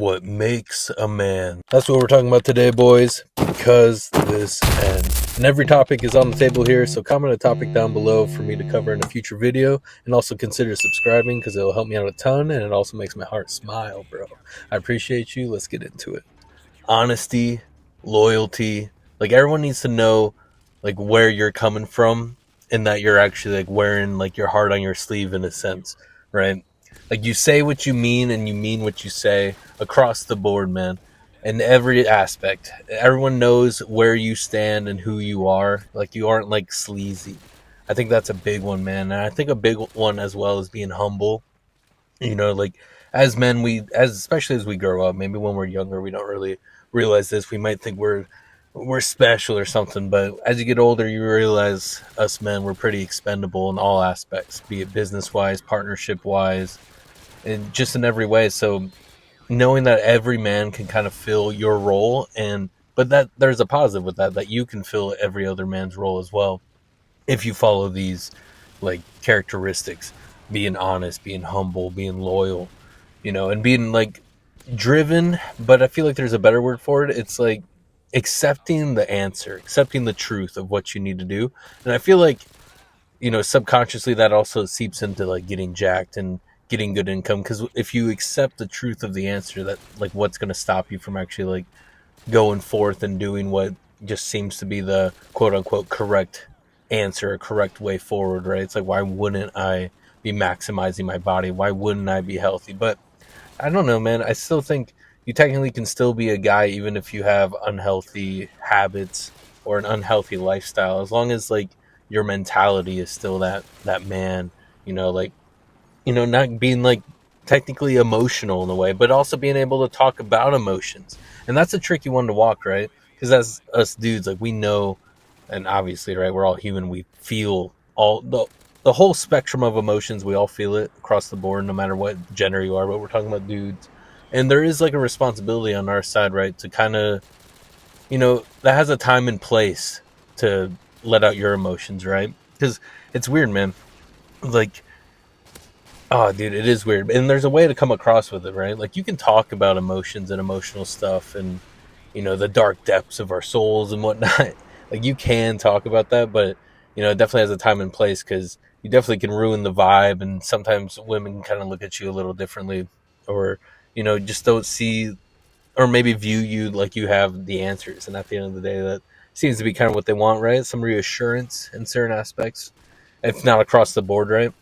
what makes a man. That's what we're talking about today, boys, because this ends. And every topic is on the table here, so comment a topic down below for me to cover in a future video. And also consider subscribing because it'll help me out a ton, and it also makes my heart smile, bro. I appreciate you. Let's get into it. Honesty, loyalty. Like, everyone needs to know, like, where you're coming from and that you're actually, like, wearing, like, your heart on your sleeve in a sense, right? Like, you say what you mean and you mean what you say across the board, man. In every aspect. Everyone knows where you stand and who you are. Like, you aren't, like, sleazy. I think that's a big one, man. And I think a big one as well is being humble. You know, like, as men, especially as we grow up, maybe when we're younger, we don't really realize this. We might think we're special or something, but as you get older, you realize us men, we're pretty expendable in all aspects, be it business wise, partnership wise, and just in every way. So knowing that every man can kind of fill your role, but that there's a positive with that you can fill every other man's role as well if you follow these, like, characteristics: being honest, being humble, being loyal, and being, like, driven. But I feel like there's a better word for it. It's like accepting the answer, accepting the truth of what you need to do. And I feel like, subconsciously that also seeps into, like, getting jacked and getting good income, because if you accept the truth of the answer, that, like, what's going to stop you from actually, like, going forth and doing what just seems to be the quote unquote correct answer, a correct way forward, right? It's like, why wouldn't I be maximizing my body? Why wouldn't I be healthy? But I don't know, man. I still think you technically can still be a guy even if you have unhealthy habits or an unhealthy lifestyle, as long as, like, your mentality is still that man, like, not being, like, technically emotional in a way, but also being able to talk about emotions. And that's a tricky one to walk, right? Because as us dudes, like, we know, and obviously, right, we're all human. We feel all the whole spectrum of emotions. We all feel it across the board, no matter what gender you are. But we're talking about dudes, and there is, like, a responsibility on our side, right, to kind of, that has a time and place to let out your emotions, right? Because it's weird, man. Like, oh, dude, it is weird. And there's a way to come across with it, right? Like, you can talk about emotions and emotional stuff and, the dark depths of our souls and whatnot. Like, you can talk about that, but, it definitely has a time and place, because you definitely can ruin the vibe. And sometimes women kind of look at you a little differently, or, just don't see, or maybe view you like you have the answers. And at the end of the day, that seems to be kind of what they want, right? Some reassurance in certain aspects, if not across the board, right?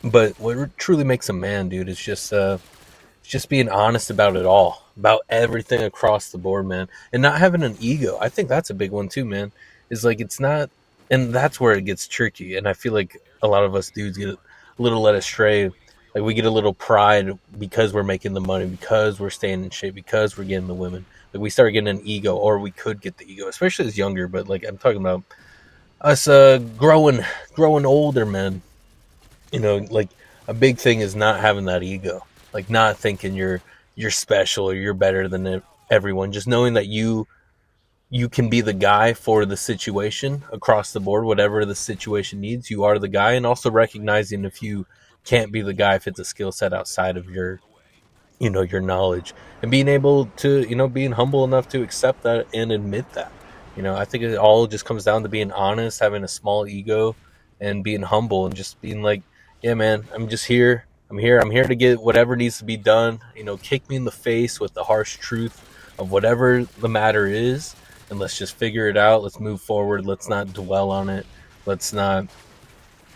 But what truly makes a man, dude, is just being honest about it all, about everything across the board, man, and not having an ego. I think that's a big one too, man. Is, like, it's not, and that's where it gets tricky. And I feel like a lot of us dudes get a little led astray. Like, we get a little pride because we're making the money, because we're staying in shape, because we're getting the women. Like, we start getting an ego, or we could get the ego, especially as younger. But, like, I'm talking about us growing older, man. Like, a big thing is not having that ego, like, not thinking you're special or you're better than everyone. Just knowing that you can be the guy for the situation across the board, whatever the situation needs, you are the guy. And also recognizing if you can't be the guy, if it's a skill set outside of your knowledge, and being able to, being humble enough to accept that and admit that. I think it all just comes down to being honest, having a small ego, and being humble, and just being like, yeah, man, I'm just here. I'm here to get whatever needs to be done. Kick me in the face with the harsh truth of whatever the matter is, and let's just figure it out. Let's move forward. Let's not dwell on it. Let's not,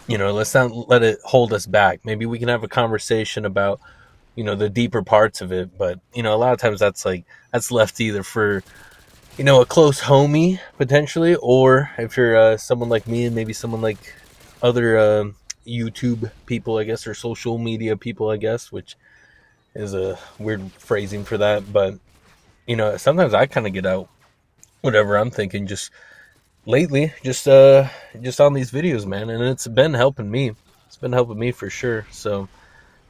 let's not let it hold us back. Maybe we can have a conversation about, the deeper parts of it. But, a lot of times that's left either for, a close homie potentially, or if you're someone like me, and maybe someone like other YouTube people, I guess, or social media people, I guess, which is a weird phrasing for that. But, sometimes I kind of get out whatever I'm thinking just lately, just on these videos, man. And it's been helping me. It's been helping me for sure. So,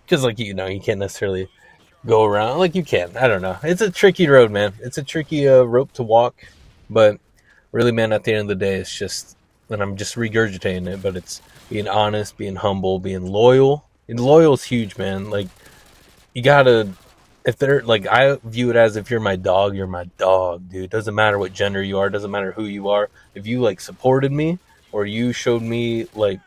because, like, you can't necessarily go around like you can. I don't know. It's a tricky road, man. It's a tricky rope to walk. But really, man, at the end of the day, it's just, and I'm just regurgitating it, but it's being honest, being humble, being loyal. And loyal is huge, man. Like, you gotta if they're like, I view it as if you're my dog, you're my dog, dude. Doesn't matter what gender you are, doesn't matter who you are. If you like supported me or you showed me like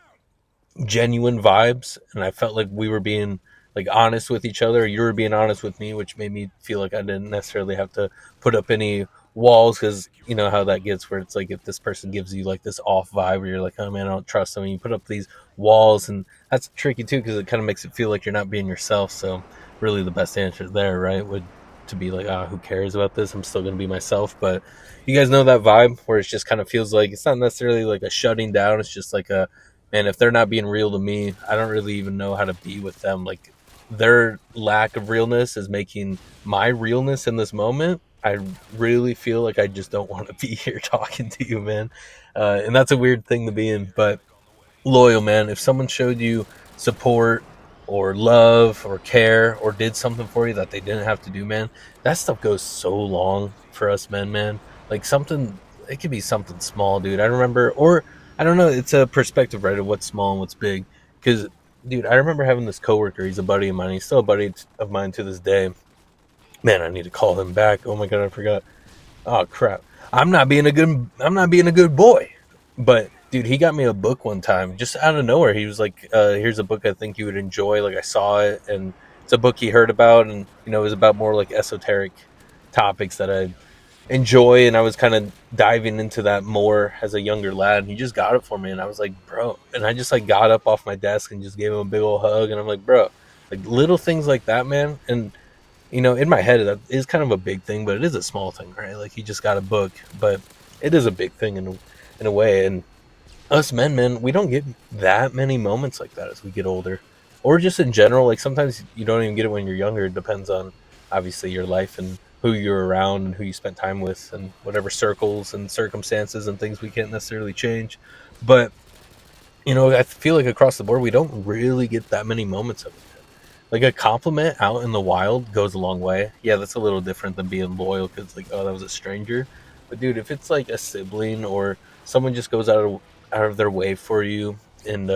genuine vibes and I felt like we were being like honest with each other, you were being honest with me, which made me feel like I didn't necessarily have to put up any walls, because you know how that gets, where it's like if this person gives you like this off vibe where you're like, oh man, I don't trust them, and you put up these walls, and that's tricky too because it kind of makes it feel like you're not being yourself. So really the best answer there, right, would to be like, ah, who cares about this, I'm still going to be myself. But you guys know that vibe where it just kind of feels like it's not necessarily like a shutting down, it's just like a, and if they're not being real to me, I don't really even know how to be with them. Like their lack of realness is making my realness in this moment. I really feel like I just don't want to be here talking to you, man. And that's a weird thing to be in, but loyal, man. If someone showed you support or love or care or did something for you that they didn't have to do, man, that stuff goes so long for us men, man. Like something, it could be something small, dude. I remember, or I don't know, it's a perspective, right, of what's small and what's big. Because, dude, I remember having this coworker. He's a buddy of mine. He's still a buddy of mine to this day. Man, I need to call him back. Oh my god, I forgot. Oh crap. I'm not being a good boy. But dude, he got me a book one time just out of nowhere. He was like, here's a book I think you would enjoy. Like I saw it, and it's a book he heard about, and you know, it was about more like esoteric topics that I enjoy, and I was kind of diving into that more as a younger lad. And he just got it for me, and I was like, bro, and I just like got up off my desk and just gave him a big old hug, and I'm like, bro, like little things like that, man. And you know, in my head, that is kind of a big thing, but it is a small thing, right? Like he just got a book, but it is a big thing in a way. And us men, man, we don't get that many moments like that as we get older, or just in general. Like sometimes you don't even get it when you're younger. It depends on obviously your life and who you're around and who you spent time with and whatever circles and circumstances and things we can't necessarily change. But you know, I feel like across the board, we don't really get that many moments of it. Like a compliment out in the wild goes a long way. Yeah, that's a little different than being loyal because, like, oh, that was a stranger. But dude, if it's like a sibling or someone just goes out of their way for you, and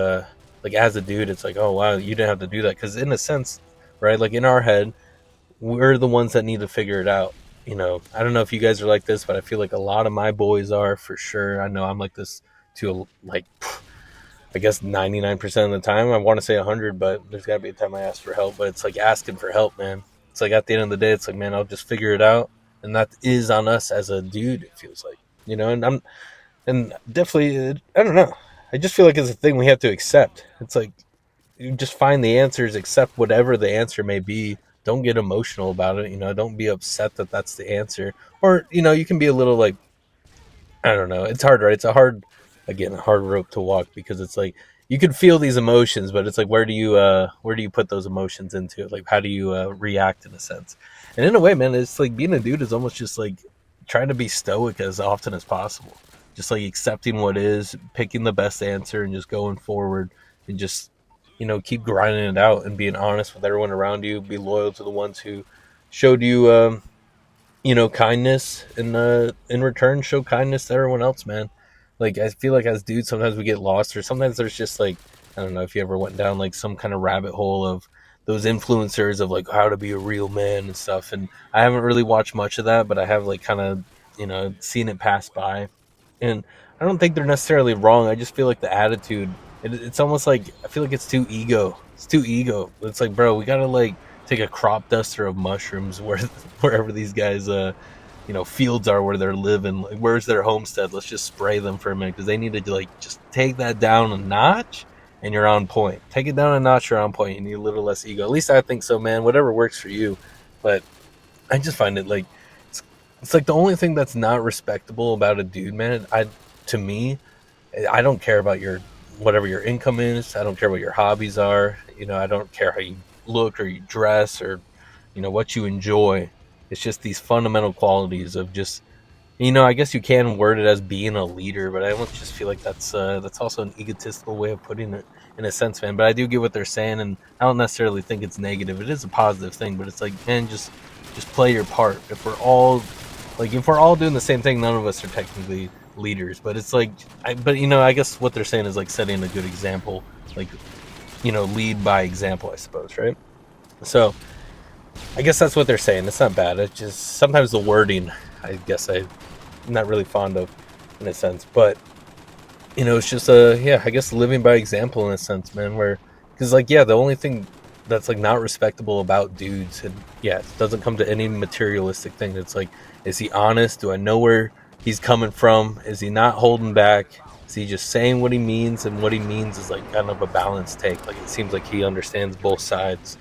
like as a dude, it's like, oh wow, you didn't have to do that. Because in a sense, right? Like in our head, we're the ones that need to figure it out. You know, I don't know if you guys are like this, but I feel like a lot of my boys are for sure. I know I'm like this to like I guess 99% of the time. I want to say 100, but there's got to be a time I ask for help. But it's like asking for help, man. It's like at the end of the day, it's like, man, I'll just figure it out, and that is on us as a dude. It feels like, you know, and definitely, I don't know. I just feel like it's a thing we have to accept. It's like you just find the answers, accept whatever the answer may be. Don't get emotional about it. You know, don't be upset that that's the answer. Or you know, you can be a little like, I don't know. It's hard, right? It's a hard, again, a hard rope to walk because it's like you can feel these emotions, but it's like where do you put those emotions into? Like how do you react in a sense? And in a way, man, it's like being a dude is almost just like trying to be stoic as often as possible. Just like accepting what is, picking the best answer, and just going forward, and just you know keep grinding it out and being honest with everyone around you. Be loyal to the ones who showed you. You know, kindness, and in return show kindness to everyone else, man. Like I feel like as dudes sometimes we get lost, or sometimes there's just like, I don't know if you ever went down like some kind of rabbit hole of those influencers of like how to be a real man and stuff, and I haven't really watched much of that, but I have like kind of, you know, seen it pass by. And I don't think they're necessarily wrong. I just feel like the attitude, it's almost like I feel like it's too ego. It's like, bro, we gotta like take a crop duster of mushrooms wherever these guys you know fields are where they're living, like where's their homestead, let's just spray them for a minute because they need to like just take that down a notch, and you're on point. Take it down a notch, you're on point. You need a little less ego, at least I think so, man. Whatever works for you. But I just find it like it's, it's like the only thing that's not respectable about a dude, man. I To me, I don't care about your whatever your income is. I don't care what your hobbies are. You know, I don't care how you look or you dress or you know what you enjoy. It's just these fundamental qualities of just, you know, I guess you can word it as being a leader, but I almost just feel like that's also an egotistical way of putting it in a sense, man. But I do get what they're saying, and I don't necessarily think it's negative. It is a positive thing, but it's like, man, just play your part. If we're all doing the same thing, none of us are technically leaders. But it's like, but you know, I guess what they're saying is like setting a good example, like you know, lead by example, I suppose, right? So I guess that's what they're saying. It's not bad. It's just sometimes the wording, I guess I'm not really fond of in a sense. But, it's just, yeah, I guess living by example in a sense, man, where, because, like, yeah, the only thing that's, like, not respectable about dudes, and, yeah, it doesn't come to any materialistic thing. It's like, is he honest? Do I know where he's coming from? Is he not holding back? Is he just saying what he means? And what he means is, like, kind of a balanced take. Like, it seems like he understands both sides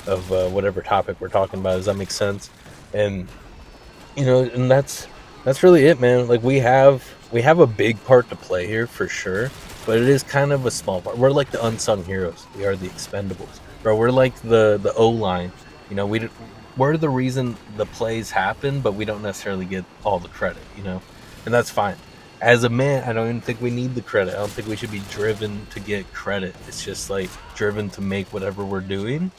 of whatever topic we're talking about. Does that make sense? And and that's really it, man. Like we have a big part to play here for sure, but it is kind of a small part. We're like the unsung heroes. We are the expendables, bro. We're like the O line. We're the reason the plays happen, but we don't necessarily get all the credit. And that's fine. As a man, I don't even think we need the credit. I don't think we should be driven to get credit. It's just like driven to make whatever we're doing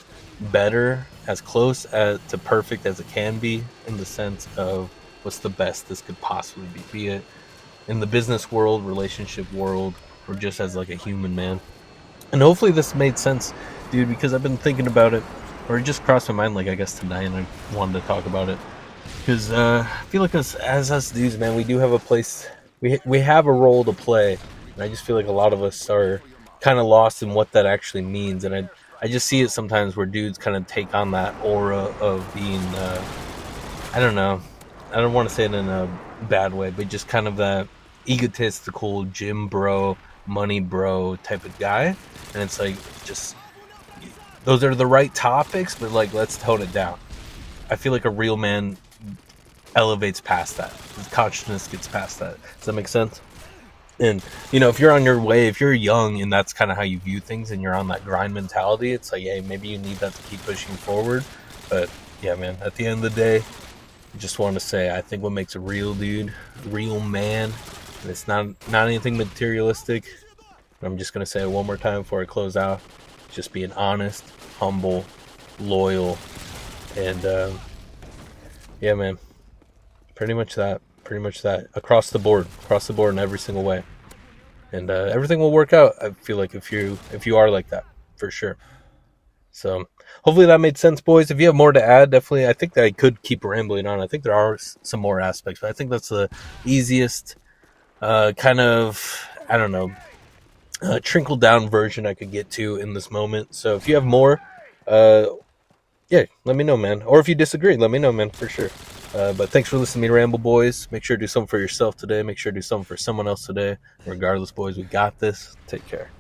better, as close to perfect as it can be, in the sense of what's the best this could possibly be it in the business world, relationship world, or just as like a human, man. And hopefully this made sense, dude, because I've been thinking about it, or it just crossed my mind, like, I guess tonight, and I wanted to talk about it because I feel like as us dudes, man, we do have a place. We have a role to play, and I just feel like a lot of us are kind of lost in what that actually means. And I just see it sometimes where dudes kind of take on that aura of being, I don't know, I don't want to say it in a bad way, but just kind of that egotistical gym bro, money bro type of guy. And it's like, just, those are the right topics, but like, let's tone it down. I feel like a real man elevates past that. His consciousness gets past that. Does that make sense? And if you're on your way, if you're young and that's kind of how you view things, and you're on that grind mentality, it's like, hey, maybe you need that to keep pushing forward. But yeah, man, at the end of the day, I just want to say, I think what makes a real dude, a real man, and it's not anything materialistic. I'm just gonna say it one more time before I close out. Just being honest, humble, loyal, and yeah, man. Pretty much that. Across the board in every single way. And everything will work out. I feel like if you are like that, for sure. So hopefully that made sense, boys. If you have more to add, definitely. I think that I could keep rambling on. I think there are some more aspects, but I think that's the easiest kind of, I don't know, trickle down version I could get to in this moment. So if you have more, yeah, let me know, man. Or if you disagree, let me know, man, for sure. But thanks for listening to me ramble, boys. Make sure to do something for yourself today. Make sure to do something for someone else today. Regardless, boys, we got this. Take care.